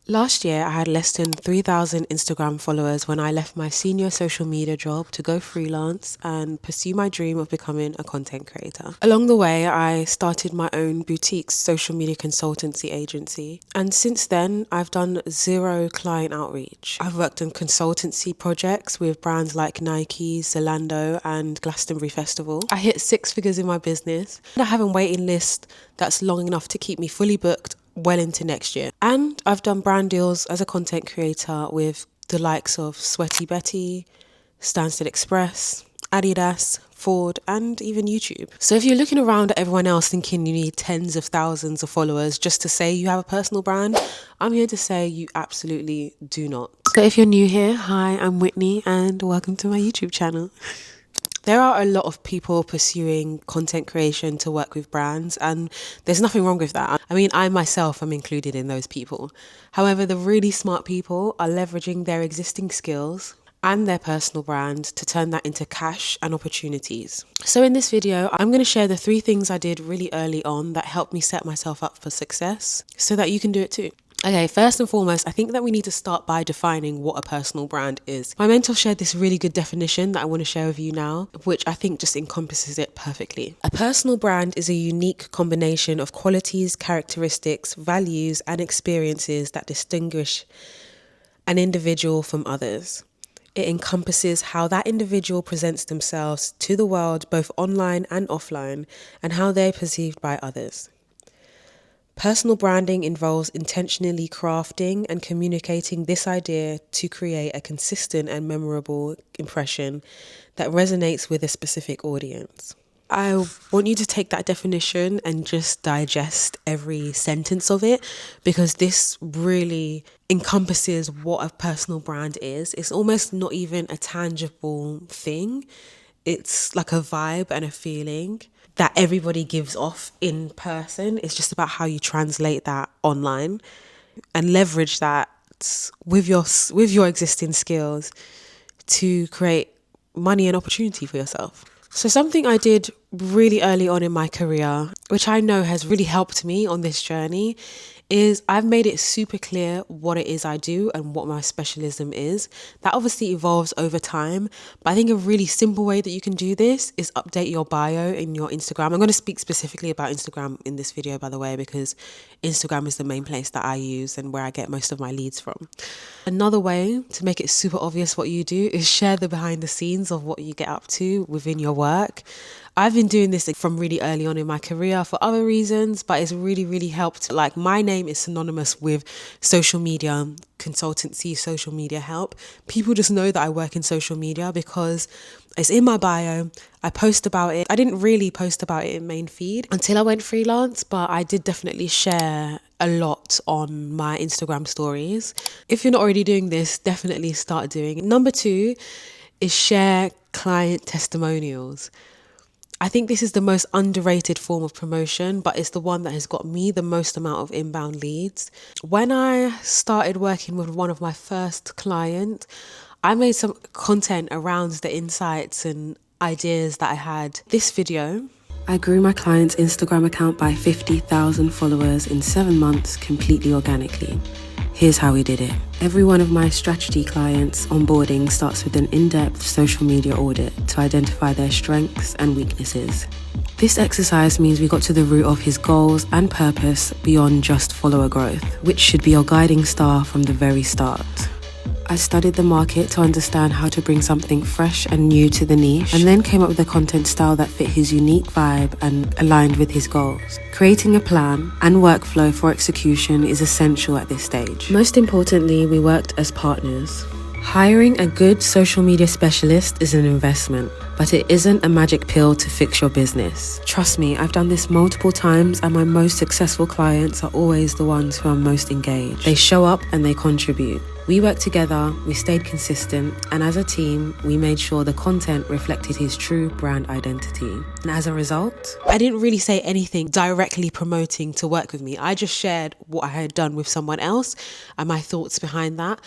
Last year, I had less than 3,000 Instagram followers when I left my senior social media job to go freelance and pursue my dream of becoming a content creator. Along the way, I started my own boutique social media consultancy agency. And since then, I've done zero client outreach. I've worked on consultancy projects with brands like Nike, Zalando, and Glastonbury Festival. I hit 6 figures in my business. I have a waiting list that's long enough to keep me fully booked well into next year. And I've done brand deals as a content creator with the likes of Sweaty Betty, Stansted Express, Adidas, Ford, and even YouTube. So if you're looking around at everyone else thinking you need tens of thousands of followers just to say you have a personal brand, I'm here to say you absolutely do not. So if you're new here, hi, I'm Whitney and welcome to my YouTube channel. There are a lot of people pursuing content creation to work with brands, and there's nothing wrong with that. I mean, I myself am included in those people. However, the really smart people are leveraging their existing skills and their personal brand to turn that into cash and opportunities. So in this video, I'm going to share the 3 things I did really early on that helped me set myself up for success so that you can do it too. Okay, first and foremost, I think that we need to start by defining what a personal brand is. My mentor shared this really good definition that I want to share with you now, which I think just encompasses it perfectly. A personal brand is a unique combination of qualities, characteristics, values, and experiences that distinguish an individual from others. It encompasses how that individual presents themselves to the world, both online and offline, and how they're perceived by others. Personal branding involves intentionally crafting and communicating this idea to create a consistent and memorable impression that resonates with a specific audience. I want you to take that definition and just digest every sentence of it, because this really encompasses what a personal brand is. It's almost not even a tangible thing. It's like a vibe and a feeling that everybody gives off in person. It's just about how you translate that online and leverage that with your existing skills to create money and opportunity for yourself. So something I did really early on in my career, which I know has really helped me on this journey, is I've made it super clear what it is I do and what my specialism is. That obviously evolves over time, but I think a really simple way that you can do this is update your bio in your Instagram. I'm going to speak specifically about Instagram in this video, by the way, because Instagram is the main place that I use and where I get most of my leads from. Another way to make it super obvious what you do is share the behind the scenes of what you get up to within your work. I've been doing this from really early on in my career for other reasons, but it's really, really helped. Like, my name is synonymous with social media consultancy, social media help. People just know that I work in social media because it's in my bio. I post about it. I didn't really post about it in main feed until I went freelance, but I did definitely share a lot on my Instagram stories. If you're not already doing this, definitely start doing it. Number 2 is share client testimonials. I think this is the most underrated form of promotion, but it's the one that has got me the most amount of inbound leads. When I started working with one of my first clients, I made some content around the insights and ideas that I had. This video, I grew my client's Instagram account by 50,000 followers in 7 months completely organically. Here's how we did it. Every one of my strategy clients onboarding starts with an in-depth social media audit to identify their strengths and weaknesses. This exercise means we got to the root of his goals and purpose beyond just follower growth, which should be your guiding star from the very start. I studied the market to understand how to bring something fresh and new to the niche, and then came up with a content style that fit his unique vibe and aligned with his goals. Creating a plan and workflow for execution is essential at this stage. Most importantly, we worked as partners. Hiring a good social media specialist is an investment, but it isn't a magic pill to fix your business. Trust me, I've done this multiple times, and my most successful clients are always the ones who are most engaged. They show up and they contribute. We worked together, we stayed consistent, and as a team, we made sure the content reflected his true brand identity. And as a result, I didn't really say anything directly promoting to work with me. I just shared what I had done with someone else and my thoughts behind that.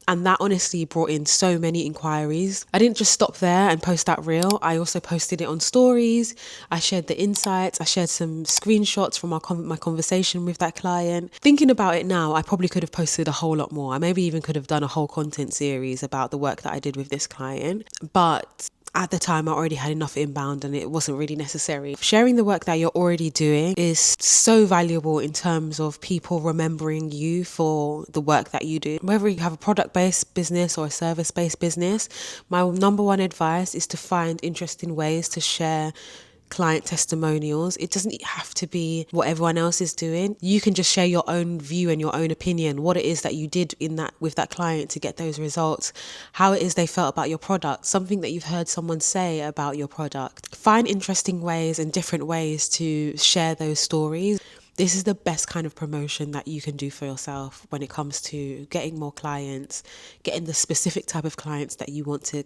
And that honestly brought in so many inquiries. I didn't just stop there and post that reel. I also posted it on stories. I shared the insights. I shared some screenshots from my conversation with that client. Thinking about it now, I probably could have posted a whole lot more. I maybe even could have done a whole content series about the work that I did with this client. But at the time, I already had enough inbound and it wasn't really necessary. Sharing the work that you're already doing is so valuable in terms of people remembering you for the work that you do. Whether you have a product-based business or a service-based business, my number one advice is to find interesting ways to share client testimonials. It doesn't have to be what everyone else is doing. You can just share your own view and your own opinion, what it is that you did with that client to get those results, how it is they felt about your product, something that you've heard someone say about your product. Find interesting ways and different ways to share those stories. This is the best kind of promotion that you can do for yourself when it comes to getting more clients, getting the specific type of clients that you want to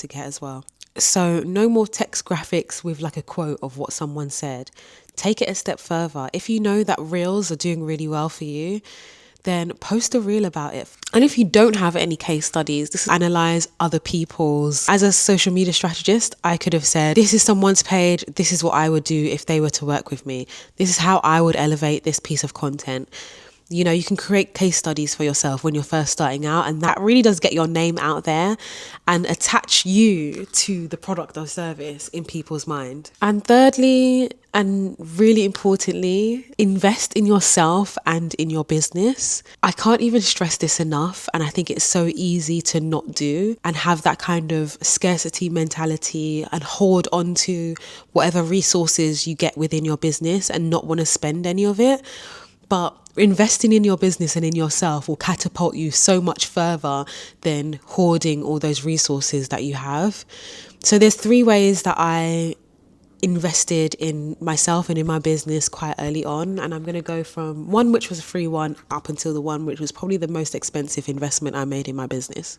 get as well. So no more text graphics with like a quote of what someone said. Take it a step further. If you know that reels are doing really well for you, then post a reel about it. And if you don't have any case studies, this is analyze other people's. As a social media strategist, I could have said, this is someone's page. This is what I would do if they were to work with me. This is how I would elevate this piece of content. You know, you can create case studies for yourself when you're first starting out, and that really does get your name out there and attach you to the product or service in people's mind. And thirdly, and really importantly, invest in yourself and in your business. I can't even stress this enough, and I think it's so easy to not do and have that kind of scarcity mentality and hold on to whatever resources you get within your business and not want to spend any of it. But investing in your business and in yourself will catapult you so much further than hoarding all those resources that you have. So there's 3 ways that I invested in myself and in my business quite early on. And I'm going to go from one which was a free one up until the one which was probably the most expensive investment I made in my business.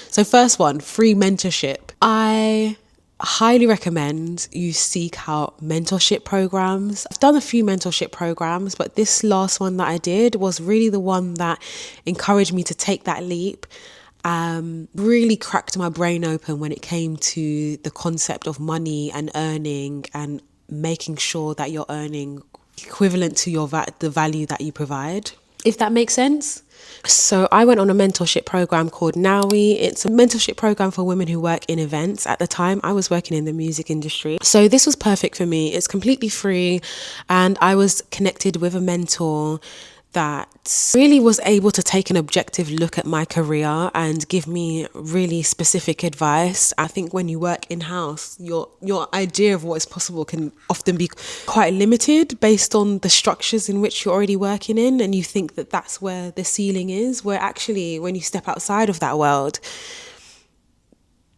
So first one, free mentorship. I highly recommend you seek out mentorship programs. I've done a few mentorship programs, but this last one that I did was really the one that encouraged me to take that leap. Really cracked my brain open when it came to the concept of money and earning and making sure that you're earning equivalent to the value that you provide, if that makes sense. So I went on a mentorship program called Nowie. It's a mentorship program for women who work in events. At the time, I was working in the music industry. So this was perfect for me. It's completely free. And I was connected with a mentor that really was able to take an objective look at my career and give me really specific advice. I think when you work in-house, your idea of what is possible can often be quite limited based on the structures in which you're already working in, and you think that that's where the ceiling is, where actually when you step outside of that world,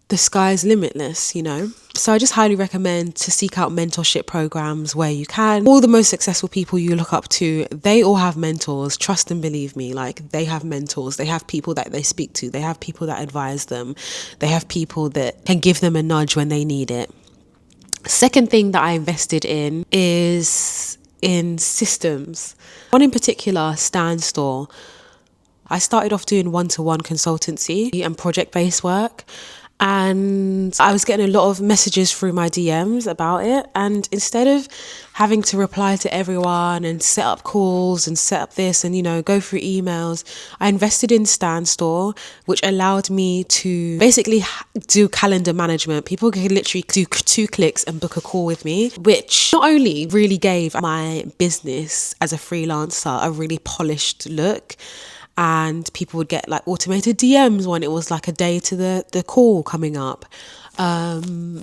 the sky's limitless, you know? So I just highly recommend to seek out mentorship programs where you can. All the most successful people you look up to, they all have mentors. Trust and believe me, like they have mentors. They have people that they speak to. They have people that advise them. They have people that can give them a nudge when they need it. Second thing that I invested in is in systems. One in particular, Standstore. I started off doing one-to-one consultancy and project-based work. And I was getting a lot of messages through my DMs about it. And instead of having to reply to everyone and set up calls and set up this and, you know, go through emails, I invested in Standstore, which allowed me to basically do calendar management. People could literally do 2 clicks and book a call with me, which not only really gave my business as a freelancer a really polished look, and people would get like automated DMs when it was like a day to the call coming up. But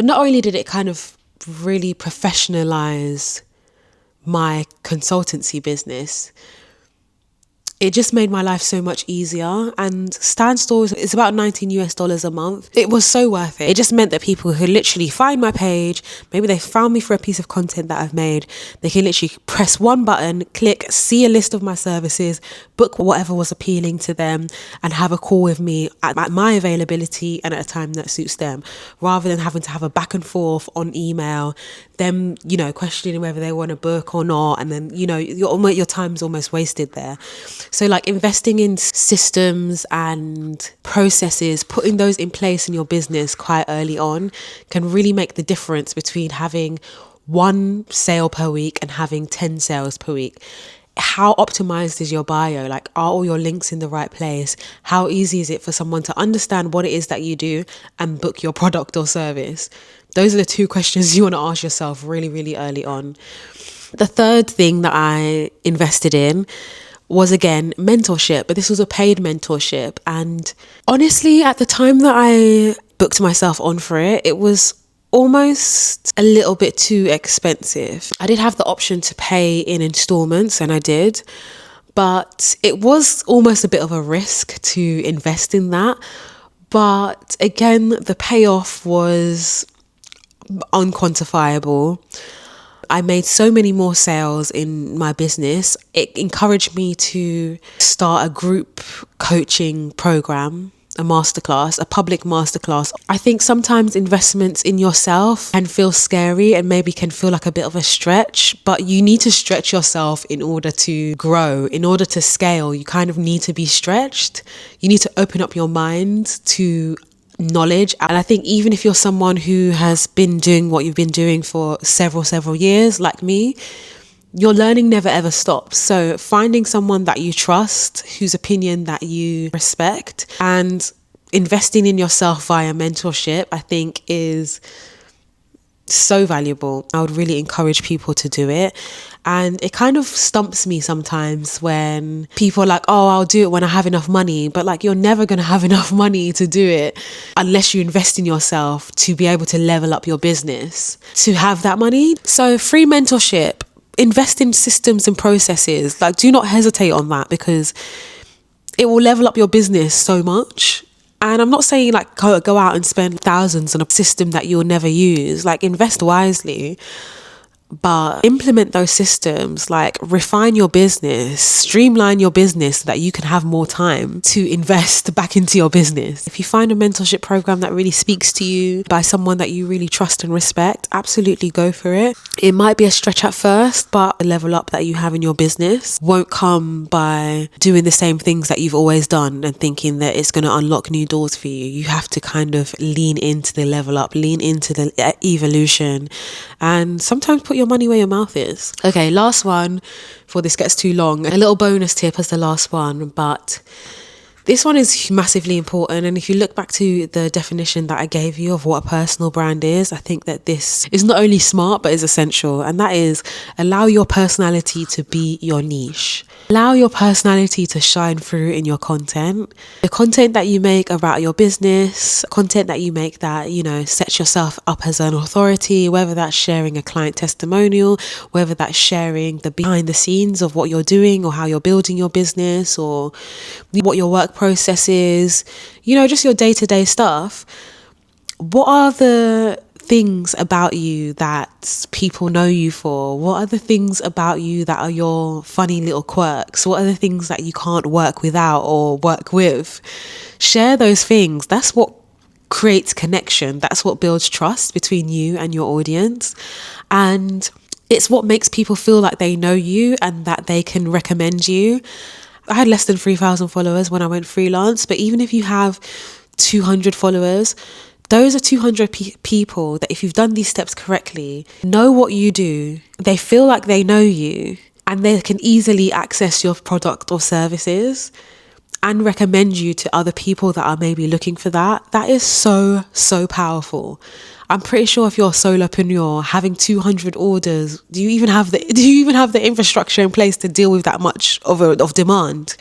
not only did it kind of really professionalize my consultancy business, it just made my life so much easier. And Standstore is about $19 a month. It was so worth it. It just meant that people could literally find my page. Maybe they found me for a piece of content that I've made. They can literally press one button, click, see a list of my services, book whatever was appealing to them, and have a call with me at my availability and at a time that suits them, rather than having to have a back and forth on email, them, you know, questioning whether they want to book or not. And then, you know, your time's almost wasted there. So like investing in systems and processes, putting those in place in your business quite early on can really make the difference between having one sale per week and having 10 sales per week. How optimized is your bio? Like, are all your links in the right place? How easy is it for someone to understand what it is that you do and book your product or service? Those are the two questions you want to ask yourself really, really early on. The third thing that I invested in was, again, mentorship, but this was a paid mentorship. And honestly, at the time that I booked myself on for it, it was almost a little bit too expensive. I did have the option to pay in installments, and I did, but it was almost a bit of a risk to invest in that. But again, the payoff was unquantifiable. I made so many more sales in my business. It encouraged me to start a group coaching program, a masterclass, a public masterclass. I think sometimes investments in yourself can feel scary and maybe can feel like a bit of a stretch, but you need to stretch yourself in order to grow, in order to scale. You kind of need to be stretched. You need to open up your mind to knowledge. And I think even if you're someone who has been doing what you've been doing for several years, like me, your learning never ever stops. So finding someone that you trust, whose opinion that you respect, and investing in yourself via mentorship, I think is so valuable. I would really encourage people to do it. And it kind of stumps me sometimes when people are like, oh, I'll do it when I have enough money. But like, you're never going to have enough money to do it unless you invest in yourself to be able to level up your business to have that money. So free mentorship, invest in systems and processes. Like, do not hesitate on that, because it will level up your business so much. And I'm not saying like go out and spend thousands on a system that you'll never use. Like, invest wisely, but implement those systems, like refine your business, streamline your business so that you can have more time to invest back into your business. If you find a mentorship program that really speaks to you by someone that you really trust and respect, absolutely go for it. It might be a stretch at first, but the level up that you have in your business won't come by doing the same things that you've always done and thinking that it's going to unlock new doors for you. You have to kind of lean into the level up, lean into the evolution, and sometimes put your money where your mouth is. Okay, last one before this gets too long. A little bonus tip as the last one, but this one is massively important. And if you look back to the definition that I gave you of what a personal brand is, I think that this is not only smart, but is essential. And that is, allow your personality to be your niche. Allow your personality to shine through in your content. The content that you make about your business, content that you make that, you know, sets yourself up as an authority, whether that's sharing a client testimonial, whether that's sharing the behind the scenes of what you're doing or how you're building your business or what your work process is, you know, just your day-to-day stuff. What are the things about you that people know you for? What are the things about you that are your funny little quirks? What are the things that you can't work without or work with? Share those things. That's what creates connection. That's what builds trust between you and your audience. And it's what makes people feel like they know you and that they can recommend you. I had less than 3,000 followers when I went freelance, but even if you have 200 followers, those are 200 people that, if you've done these steps correctly, know what you do, they feel like they know you, and they can easily access your product or services and recommend you to other people that are maybe looking for that. That is so, so powerful. I'm pretty sure if you're a solopreneur, having 200 orders, do you even have the infrastructure in place to deal with that much of demand?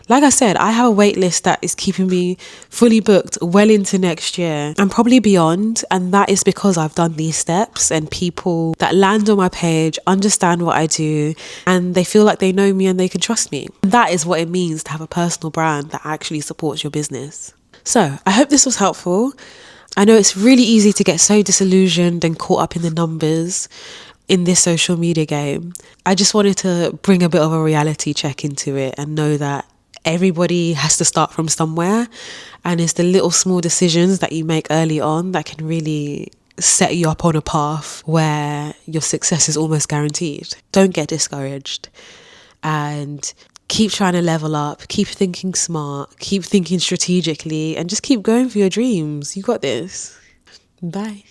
Like I said, I have a wait list that is keeping me fully booked well into next year and probably beyond. And that is because I've done these steps, and people that land on my page understand what I do and they feel like they know me and they can trust me. And that is what it means to have a personal brand that actually supports your business. So I hope this was helpful. I know it's really easy to get so disillusioned and caught up in the numbers in this social media game. I just wanted to bring a bit of a reality check into it and know that everybody has to start from somewhere, and it's the little small decisions that you make early on that can really set you up on a path where your success is almost guaranteed. Don't get discouraged, and keep trying to level up, keep thinking smart, keep thinking strategically, and just keep going for your dreams. You got this. Bye.